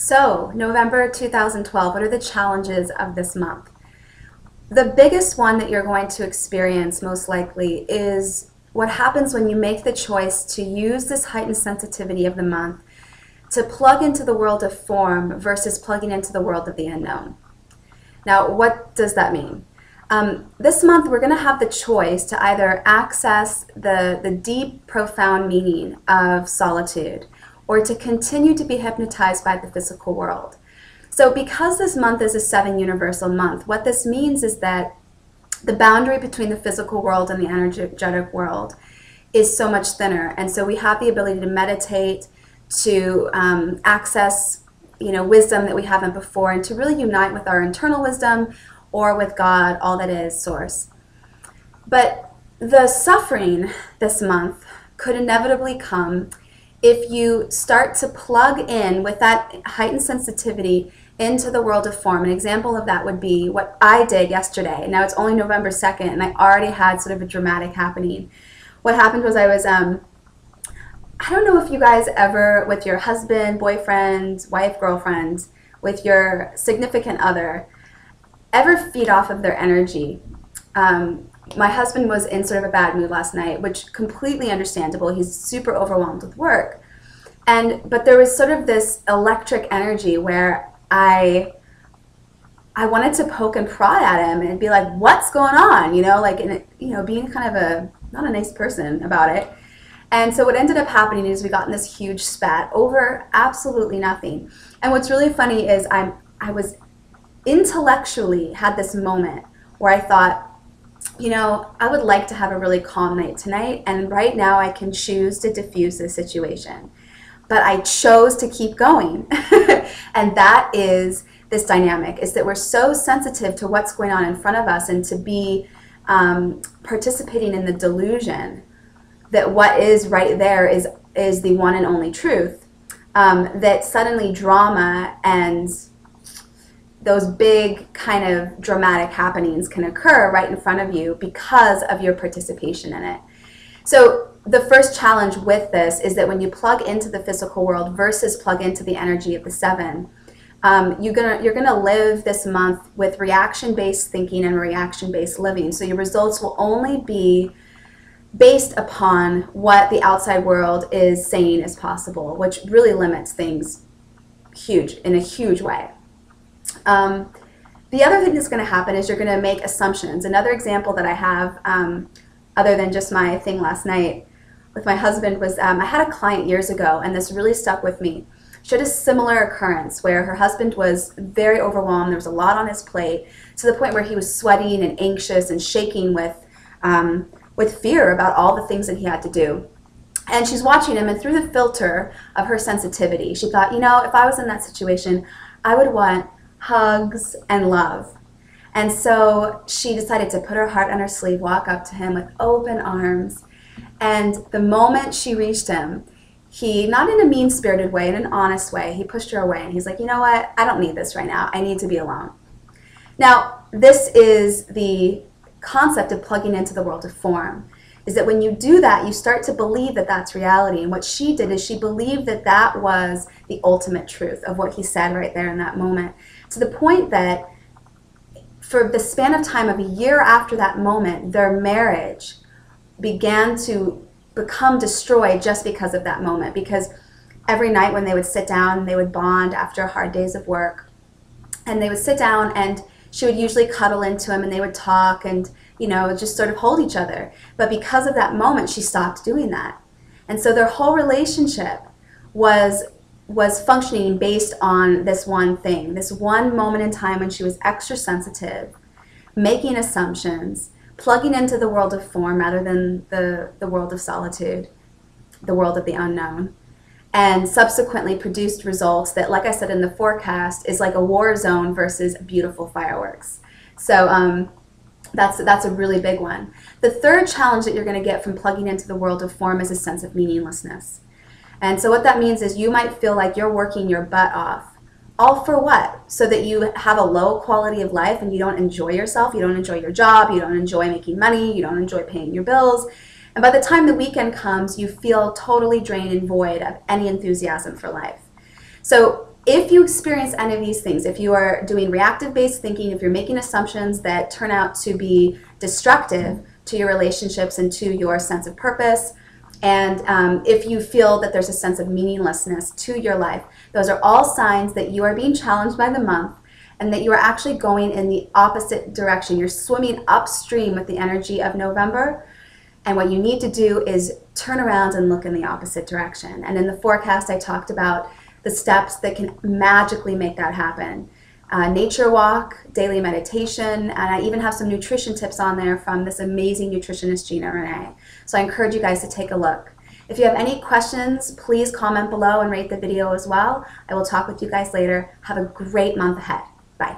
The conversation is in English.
So, November 2012, what are the challenges of this month? The biggest one that you're going to experience most likely is what happens when you make the choice to use this heightened sensitivity of the month to plug into the world of form versus plugging into the world of the unknown. Now, what does that mean? This month, we're going to have the choice to either access the deep, profound meaning of solitude or to continue to be hypnotized by the physical world. So because this month is a 7 universal month, what this means is that the boundary between the physical world and the energetic world is so much thinner. And so we have the ability to meditate, to access wisdom that we haven't before, and to really unite with our internal wisdom or with God, all that is, Source. But the suffering this month could inevitably come if you start to plug in with that heightened sensitivity into the world of form. An example of that would be what I did yesterday. Now it's only November 2nd, and I already had sort of a dramatic happening. What happened was I was, I don't know if you guys ever, with your husband, boyfriend, wife, girlfriend, with your significant other, ever feed off of their energy. My husband was in sort of a bad mood last night, which completely understandable. He's super overwhelmed with work. But there was sort of this electric energy where I wanted to poke and prod at him and be like, what's going on? Being kind of not a nice person about it. And so what ended up happening is we got in this huge spat over absolutely nothing. And what's really funny is I was intellectually had this moment where I thought, I would like to have a really calm night tonight, and right now I can choose to diffuse this situation. But I chose to keep going. And that is this dynamic, is that we're so sensitive to what's going on in front of us and to be participating in the delusion that what is right there is the one and only truth, that suddenly drama and those big kind of dramatic happenings can occur right in front of you because of your participation in it. So the first challenge with this is that when you plug into the physical world versus plug into the energy of the 7, you're gonna live this month with reaction-based thinking and reaction-based living. So your results will only be based upon what the outside world is saying is possible, which really limits things in a huge way. The other thing that's going to happen is you're going to make assumptions. Another example that I have, other than just my thing last night with my husband, was I had a client years ago, and this really stuck with me. She had a similar occurrence where her husband was very overwhelmed. There was a lot on his plate, to the point where he was sweating and anxious and shaking with fear about all the things that he had to do. And she's watching him, and through the filter of her sensitivity, she thought, if I was in that situation, I would want hugs and love. And so she decided to put her heart on her sleeve, walk up to him with open arms. And the moment she reached him, he, not in a mean-spirited way, in an honest way, he pushed her away, and he's like, you know what? I don't need this right now. I need to be alone. Now, this is the concept of plugging into the world of form, is that when you do that, you start to believe that that's reality. And what she did is she believed that that was the ultimate truth of what he said right there in that moment, to the point that for the span of time of a year after that moment, their marriage began to become destroyed just because of that moment. Because every night when they would sit down, they would bond after hard days of work, and they would sit down, and she would usually cuddle into him, and they would talk and just sort of hold each other. But because of that moment, she stopped doing that. And so their whole relationship was functioning based on this one thing, this one moment in time when she was extra sensitive, making assumptions, plugging into the world of form rather than the world of solitude, the world of the unknown, and subsequently produced results that, like I said in the forecast, is like a war zone versus beautiful fireworks. So that's a really big one. The third challenge that you're going to get from plugging into the world of form is a sense of meaninglessness. And so what that means is you might feel like you're working your butt off. All for what? So that you have a low quality of life and you don't enjoy yourself, you don't enjoy your job, you don't enjoy making money, you don't enjoy paying your bills. And by the time the weekend comes, you feel totally drained and void of any enthusiasm for life. So If you experience any of these things, if you are doing reactive-based thinking, if you're making assumptions that turn out to be destructive to your relationships and to your sense of purpose, and if you feel that there's a sense of meaninglessness to your life, those are all signs that you are being challenged by the month and that you are actually going in the opposite direction. You're swimming upstream with the energy of November, and what you need to do is turn around and look in the opposite direction. And in the forecast, I talked about the steps that can magically make that happen. Nature walk, daily meditation, and I even have some nutrition tips on there from this amazing nutritionist, Gina Renee. So I encourage you guys to take a look. If you have any questions, please comment below and rate the video as well. I will talk with you guys later. Have a great month ahead. Bye.